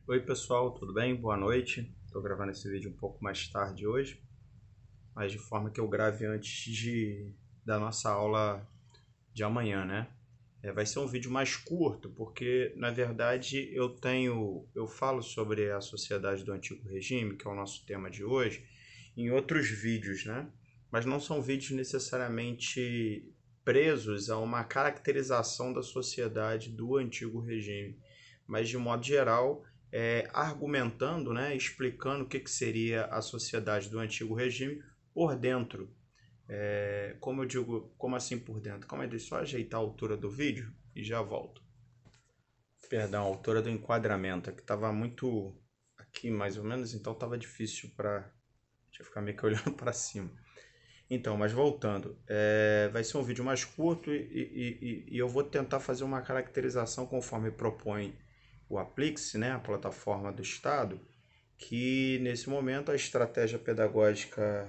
Oi pessoal, tudo bem? Boa noite. Estou gravando esse vídeo um pouco mais tarde hoje, mas de forma que eu grave da nossa aula de amanhã, né? Vai ser um vídeo mais curto, porque na verdade eu falo sobre a sociedade do Antigo Regime, que é o nosso tema de hoje, em outros vídeos, né? Mas não são vídeos necessariamente presos a uma caracterização da sociedade do Antigo Regime, mas de modo geral argumentando, né, explicando o que seria a sociedade do Antigo Regime por dentro. Como eu digo, como assim por dentro? Calma aí, deixa eu só ajeitar a altura do vídeo e já volto. Perdão, a altura do enquadramento, é que estava muito aqui mais ou menos, então estava difícil para. Deixa eu ficar meio que olhando para cima. Então, mas voltando, vai ser um vídeo mais curto e eu vou tentar fazer uma caracterização conforme propõe o Aplix, né, a plataforma do Estado, que nesse momento a estratégia pedagógica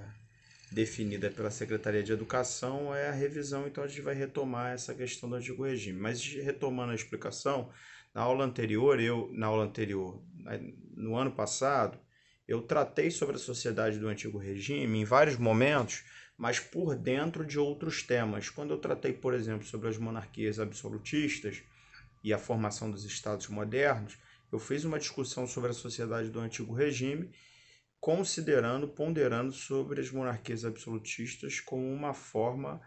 definida pela Secretaria de Educação é a revisão, então a gente vai retomar essa questão do antigo regime. Mas retomando a explicação, no ano passado, eu tratei sobre a sociedade do antigo regime em vários momentos, mas por dentro de outros temas. Quando eu tratei, por exemplo, sobre as monarquias absolutistas e a formação dos estados modernos, eu fiz uma discussão sobre a sociedade do antigo regime, ponderando sobre as monarquias absolutistas como uma forma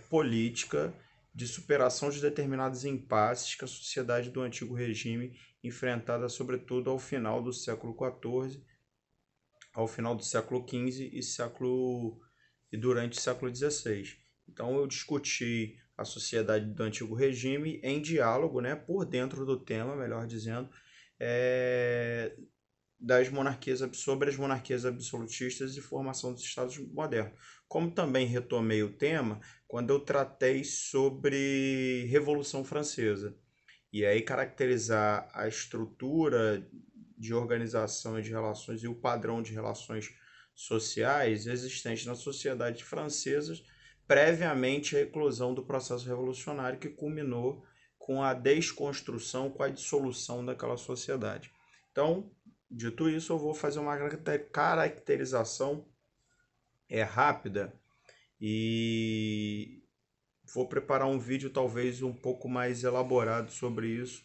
política de superação de determinados impasses que a sociedade do antigo regime enfrentada sobretudo ao final do século XIV, ao final do século XV e durante o século XVI. Então eu discuti a sociedade do antigo regime em diálogo, né, por dentro do tema, melhor dizendo, é, sobre as monarquias absolutistas e formação dos estados modernos. Como também retomei o tema quando eu tratei sobre Revolução Francesa. E aí caracterizar a estrutura de organização e de relações e o padrão de relações sociais existentes na sociedade francesa previamente à eclosão do processo revolucionário que culminou com a desconstrução, com a dissolução daquela sociedade. Então, dito isso, eu vou fazer uma caracterização rápida e vou preparar um vídeo talvez um pouco mais elaborado sobre isso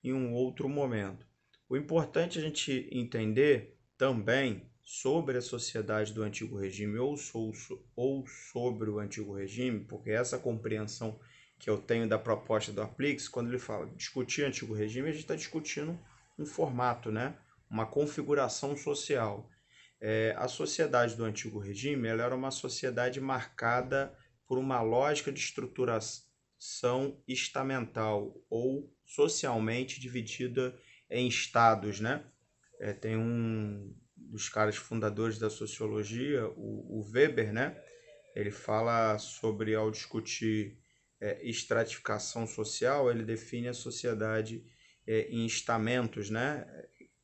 em um outro momento. O importante é a gente entender também sobre a sociedade do antigo regime ou sobre o antigo regime, porque essa compreensão que eu tenho da proposta do Aplix, quando ele fala discutir antigo regime, a gente está discutindo um formato, né? Uma configuração social. A sociedade do antigo regime ela era uma sociedade marcada por uma lógica de estruturação estamental ou socialmente dividida em estados, né? Tem um dos caras fundadores da sociologia, o Weber, né? Ele fala sobre, ao discutir estratificação social, ele define a sociedade em estamentos, né?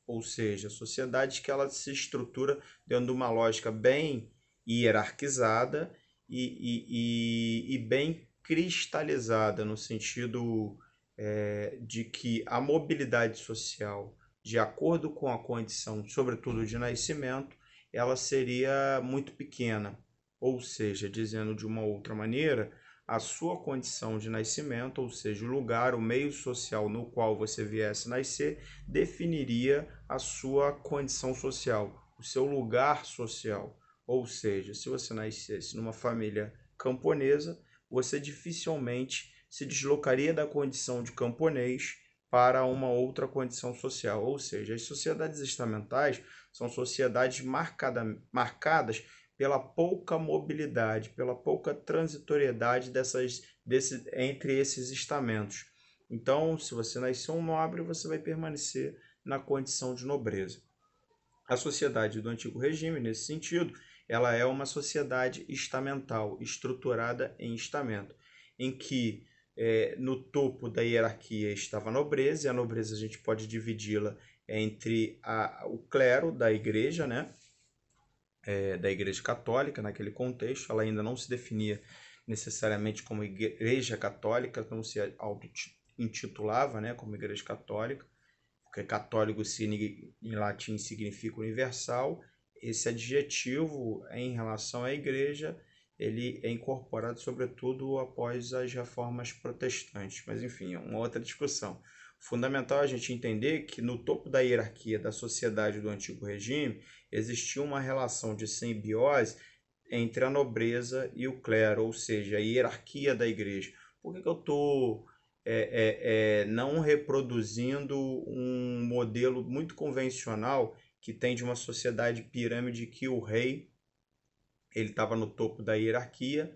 Ou seja, sociedade que ela se estrutura dentro de uma lógica bem hierarquizada e bem cristalizada, no sentido de que a mobilidade social, de acordo com a condição, sobretudo de nascimento, ela seria muito pequena. Ou seja, dizendo de uma outra maneira, a sua condição de nascimento, ou seja, o lugar, o meio social no qual você viesse nascer, definiria a sua condição social, o seu lugar social. Ou seja, se você nascesse numa família camponesa, você dificilmente se deslocaria da condição de camponês para uma outra condição social. Ou seja, as sociedades estamentais são sociedades marcadas pela pouca mobilidade, pela pouca transitoriedade entre esses estamentos. Então, se você nasceu um nobre, você vai permanecer na condição de nobreza. A sociedade do antigo regime, nesse sentido, ela é uma sociedade estamental, estruturada em estamento, em que no topo da hierarquia estava a nobreza, e a nobreza a gente pode dividi-la entre o clero da igreja, né? Da igreja católica naquele contexto, ela ainda não se definia necessariamente como igreja católica, não se auto-intitulava, né, como igreja católica, porque católico em latim significa universal. Esse adjetivo em relação à igreja, ele é incorporado sobretudo após as reformas protestantes, mas enfim, é uma outra discussão. Fundamental a gente entender que no topo da hierarquia da sociedade do antigo regime existia uma relação de simbiose entre a nobreza e o clero, ou seja, a hierarquia da igreja. Por que eu estou não reproduzindo um modelo muito convencional que tem de uma sociedade pirâmide que o rei ele estava no topo da hierarquia,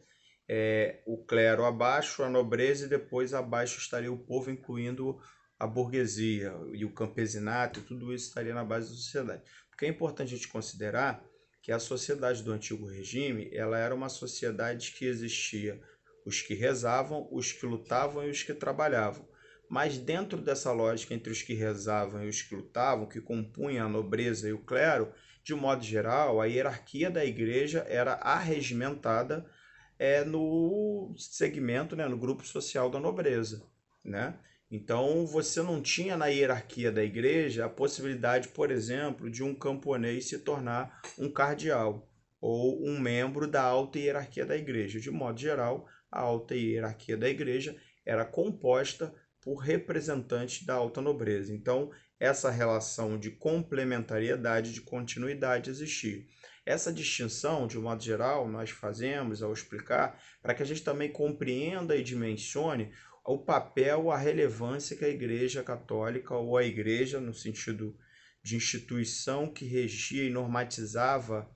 o clero abaixo, a nobreza, e depois abaixo estaria o povo, incluindo a burguesia e o campesinato, e tudo isso estaria na base da sociedade. Porque é importante a gente considerar que a sociedade do antigo regime ela era uma sociedade que existia os que rezavam, os que lutavam e os que trabalhavam. Mas dentro dessa lógica entre os que rezavam e os que lutavam, que compunham a nobreza e o clero, de um modo geral, a hierarquia da igreja era arregimentada no segmento, no grupo social da nobreza, né? Então, você não tinha na hierarquia da igreja a possibilidade, por exemplo, de um camponês se tornar um cardeal ou um membro da alta hierarquia da igreja. De modo geral, a alta hierarquia da igreja era composta por representantes da alta nobreza. Então, essa relação de complementariedade, de continuidade existia. Essa distinção, de um modo geral, nós fazemos ao explicar para que a gente também compreenda e dimensione o papel, a relevância que a Igreja Católica, ou a Igreja, no sentido de instituição que regia e normatizava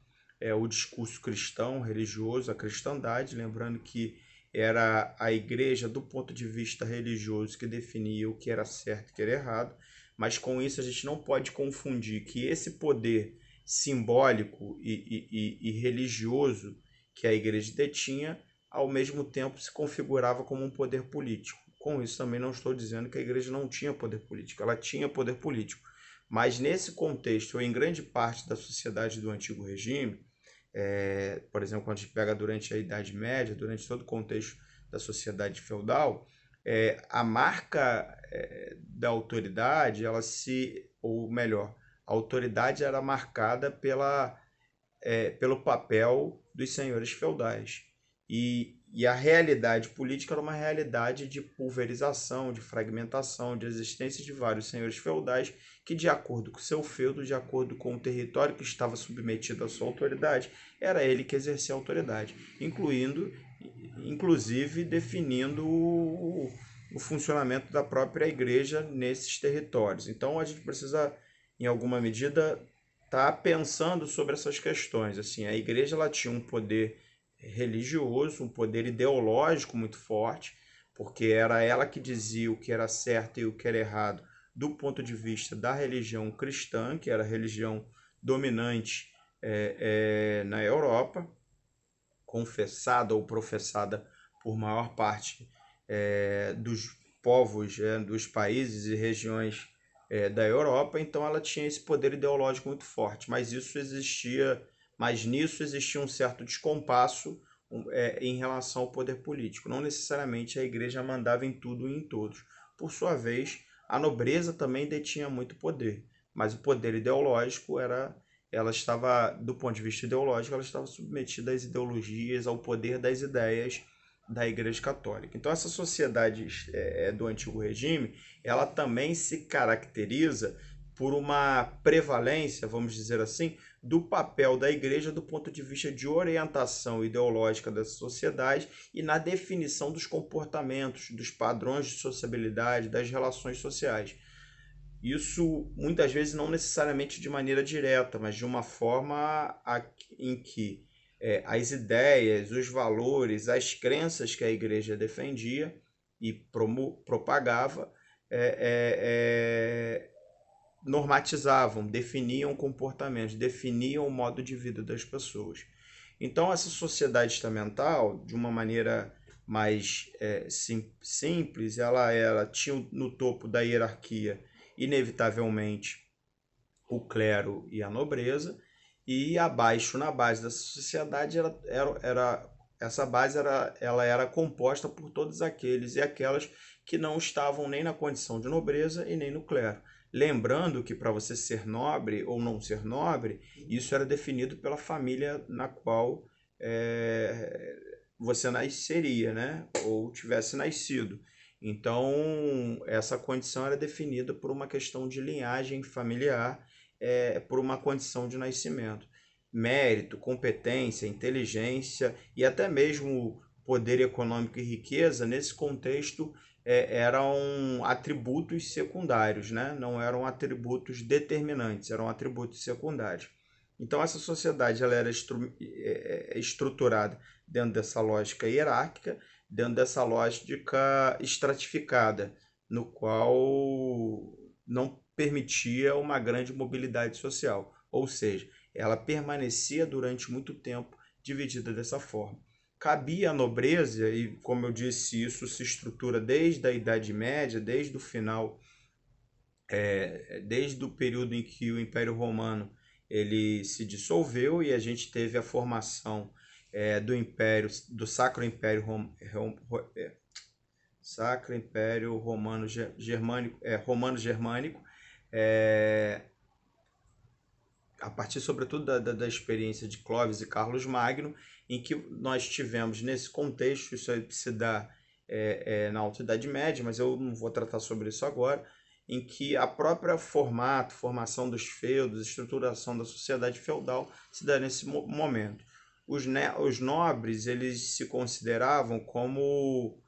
o discurso cristão, religioso, a cristandade, lembrando que era a Igreja, do ponto de vista religioso, que definia o que era certo e o que era errado, mas com isso a gente não pode confundir que esse poder simbólico e religioso que a Igreja detinha, ao mesmo tempo se configurava como um poder político. Com isso também não estou dizendo que a igreja não tinha poder político, ela tinha poder político. Mas nesse contexto, ou em grande parte da sociedade do antigo regime, por exemplo, quando a gente pega durante a Idade Média, durante todo o contexto da sociedade feudal, a marca da autoridade, ou melhor, a autoridade era marcada pelo papel dos senhores feudais. E a realidade política era uma realidade de pulverização, de fragmentação, de existência de vários senhores feudais que, de acordo com o seu feudo, de acordo com o território que estava submetido à sua autoridade, era ele que exercia a autoridade, inclusive definindo o funcionamento da própria igreja nesses territórios. Então a gente precisa, em alguma medida, estar pensando sobre essas questões. Assim, a igreja ela tinha um poder religioso, um poder ideológico muito forte, porque era ela que dizia o que era certo e o que era errado do ponto de vista da religião cristã, que era a religião dominante na Europa, confessada ou professada por maior parte dos povos, dos países e regiões da Europa. Então ela tinha esse poder ideológico muito forte, mas nisso existia um certo descompasso em relação ao poder político. Não necessariamente a igreja mandava em tudo e em todos. Por sua vez, a nobreza também detinha muito poder, mas o poder ideológico ela estava, do ponto de vista ideológico, ela estava submetida às ideologias, ao poder das ideias da Igreja Católica. Então essa sociedade do antigo regime, ela também se caracteriza por uma prevalência, vamos dizer assim, do papel da igreja do ponto de vista de orientação ideológica dessa sociedade e na definição dos comportamentos, dos padrões de sociabilidade, das relações sociais. Isso muitas vezes não necessariamente de maneira direta, mas de uma forma em que as ideias, os valores, as crenças que a igreja defendia e propagava normatizavam, definiam comportamentos, definiam o modo de vida das pessoas. Então, essa sociedade estamental, de uma maneira mais simples, ela tinha no topo da hierarquia, inevitavelmente, o clero e a nobreza, e abaixo, na base dessa sociedade, essa base ela era composta por todos aqueles e aquelas que não estavam nem na condição de nobreza e nem no clero. Lembrando que para você ser nobre ou não ser nobre, isso era definido pela família na qual você nasceria, né? Ou tivesse nascido. Então, essa condição era definida por uma questão de linhagem familiar, por uma condição de nascimento. Mérito, competência, inteligência e até mesmo poder econômico e riqueza, nesse contexto, eram atributos secundários, né? Não eram atributos determinantes, eram atributos secundários. Então, essa sociedade ela era estruturada dentro dessa lógica hierárquica, dentro dessa lógica estratificada, no qual não permitia uma grande mobilidade social, ou seja, ela permanecia durante muito tempo dividida dessa forma. Cabia à nobreza, e como eu disse, isso se estrutura desde a Idade Média, desde o final, desde o período em que o Império Romano ele se dissolveu e a gente teve a formação do Império, do Sacro Império, Sacro Império Romano Germânico, Romano Germânico, a partir sobretudo da experiência de Clovis e Carlos Magno, em que nós tivemos nesse contexto, isso aí se dá na Alta Idade Média, mas eu não vou tratar sobre isso agora, em que a própria formação dos feudos, estruturação da sociedade feudal se dá nesse momento. Os nobres eles se consideravam como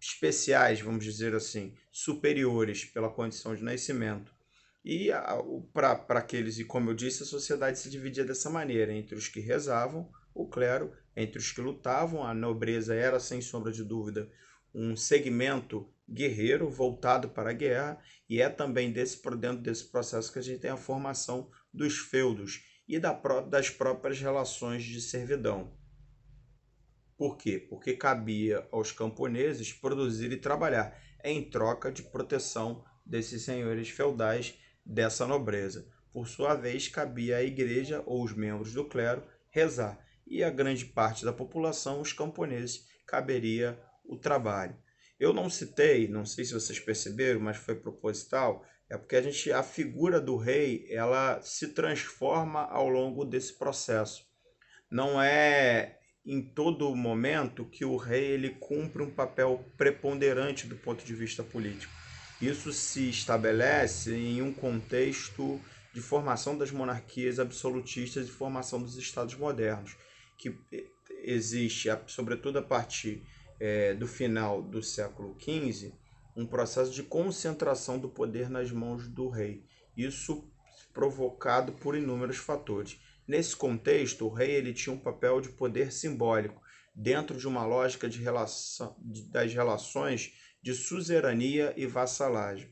especiais, vamos dizer assim, superiores pela condição de nascimento. E para aqueles, e como eu disse, a sociedade se dividia dessa maneira, entre os que rezavam, o clero, entre os que lutavam, a nobreza era, sem sombra de dúvida, um segmento guerreiro voltado para a guerra, e é também dentro desse processo que a gente tem a formação dos feudos e das próprias relações de servidão. Por quê? Porque cabia aos camponeses produzir e trabalhar, em troca de proteção desses senhores feudais dessa nobreza. Por sua vez, cabia à igreja ou os membros do clero rezar, e a grande parte da população, os camponeses, caberia o trabalho. Eu não citei, não sei se vocês perceberam, mas foi proposital, é porque a figura do rei, ela se transforma ao longo desse processo. Não é em todo momento que o rei ele cumpre um papel preponderante do ponto de vista político. Isso se estabelece em um contexto de formação das monarquias absolutistas e formação dos estados modernos, que existe, sobretudo a partir do final do século XV, um processo de concentração do poder nas mãos do rei. Isso provocado por inúmeros fatores. Nesse contexto, o rei ele tinha um papel de poder simbólico, dentro de uma lógica das relações de suzerania e vassalagem. O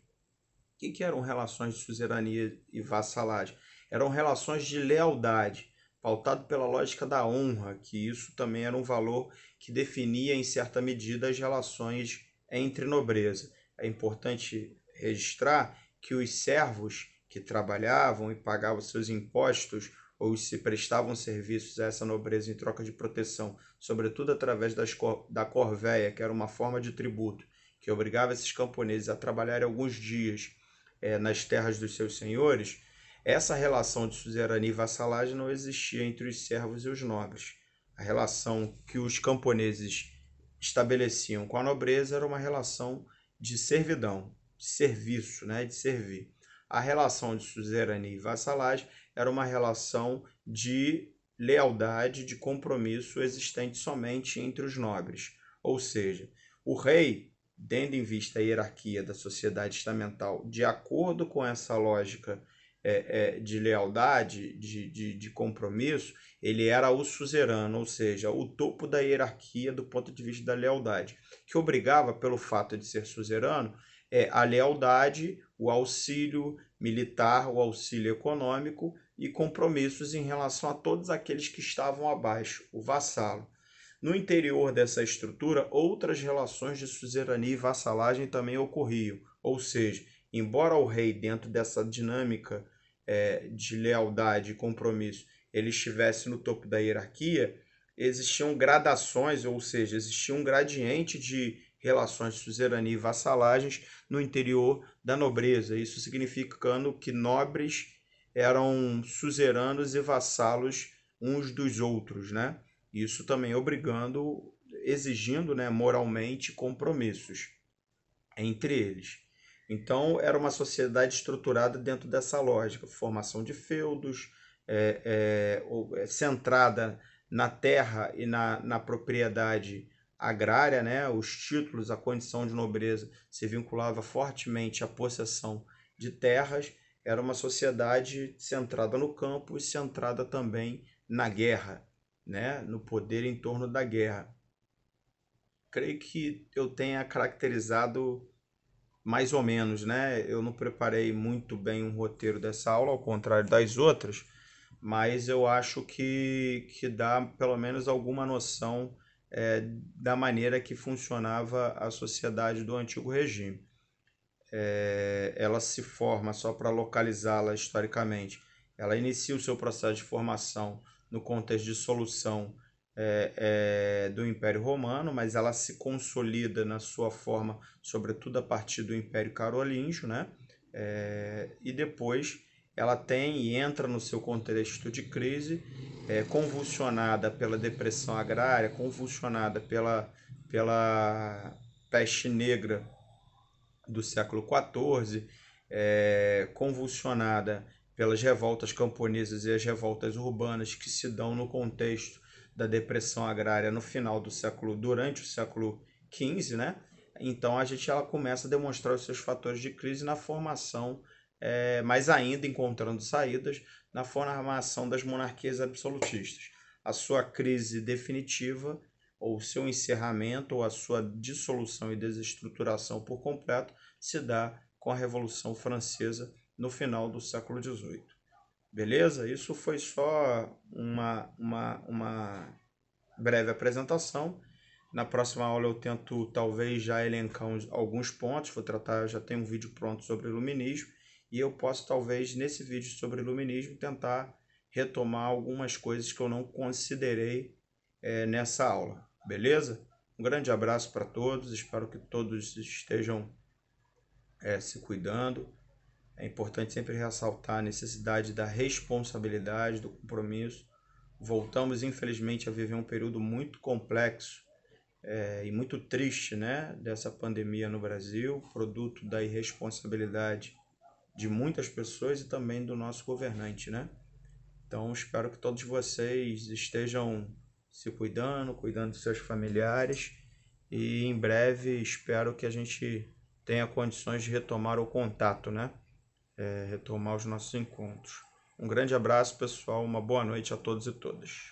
que eram relações de suzerania e vassalagem? Eram relações de lealdade, pautado pela lógica da honra, que isso também era um valor que definia, em certa medida, as relações entre nobreza. É importante registrar que os servos que trabalhavam e pagavam seus impostos ou se prestavam serviços a essa nobreza em troca de proteção, sobretudo através da corvéia, que era uma forma de tributo, que obrigava esses camponeses a trabalhar alguns dias nas terras dos seus senhores, essa relação de suzerania e vassalagem não existia entre os servos e os nobres. A relação que os camponeses estabeleciam com a nobreza era uma relação de servidão, de serviço, né, de servir. A relação de suzerania e vassalagem era uma relação de lealdade, de compromisso existente somente entre os nobres. Ou seja, o rei, tendo em vista a hierarquia da sociedade estamental, de acordo com essa lógica de lealdade, de compromisso, ele era o suzerano, ou seja, o topo da hierarquia do ponto de vista da lealdade, que obrigava, pelo fato de ser suzerano, a lealdade, o auxílio militar, o auxílio econômico e compromissos em relação a todos aqueles que estavam abaixo, o vassalo. No interior dessa estrutura, outras relações de suzerania e vassalagem também ocorriam, ou seja, embora o rei, dentro dessa dinâmica de lealdade e compromisso, ele estivesse no topo da hierarquia, existiam gradações, ou seja, existia um gradiente de relações de suzerania e vassalagens no interior da nobreza, isso significando que nobres eram suzeranos e vassalos uns dos outros, né? Isso também exigindo, né, moralmente compromissos entre eles. Então, era uma sociedade estruturada dentro dessa lógica, formação de feudos, centrada na terra e na propriedade agrária, né? Os títulos, a condição de nobreza se vinculava fortemente à possessão de terras. Era uma sociedade centrada no campo e centrada também na guerra, né? No poder em torno da guerra. Creio que eu tenha caracterizado mais ou menos, né? Eu não preparei muito bem um roteiro dessa aula, ao contrário das outras, mas eu acho que dá pelo menos alguma noção da maneira que funcionava a sociedade do Antigo Regime. Ela se forma, só para localizá-la historicamente, ela inicia o seu processo de formação no contexto de dissolução do Império Romano, mas ela se consolida na sua forma, sobretudo a partir do Império Carolíngio, né? E depois ela tem e entra no seu contexto de crise, convulsionada pela depressão agrária, convulsionada pela peste negra do século XIV, convulsionada pelas revoltas camponesas e as revoltas urbanas que se dão no contexto da depressão agrária no final do século, durante o século XV, né? Então ela começa a demonstrar os seus fatores de crise na formação, mas ainda encontrando saídas na formação das monarquias absolutistas. A sua crise definitiva, ou seu encerramento, ou a sua dissolução e desestruturação por completo, se dá com a Revolução Francesa no final do século XVIII. Beleza? Isso foi só uma breve apresentação. Na próxima aula eu tento talvez já elencar alguns pontos, vou tratar, já tenho um vídeo pronto sobre iluminismo, e eu posso talvez nesse vídeo sobre iluminismo tentar retomar algumas coisas que eu não considerei nessa aula. Beleza? Um grande abraço para todos, espero que todos estejam se cuidando. É importante sempre ressaltar a necessidade da responsabilidade, do compromisso. Voltamos, infelizmente, a viver um período muito complexo e muito triste, né, dessa pandemia no Brasil, produto da irresponsabilidade de muitas pessoas e também do nosso governante, né? Então, espero que todos vocês estejam se cuidando, cuidando dos seus familiares, e em breve espero que a gente tenha condições de retomar o contato, né? Retomar os nossos encontros. Um grande abraço, pessoal, uma boa noite a todos e todas.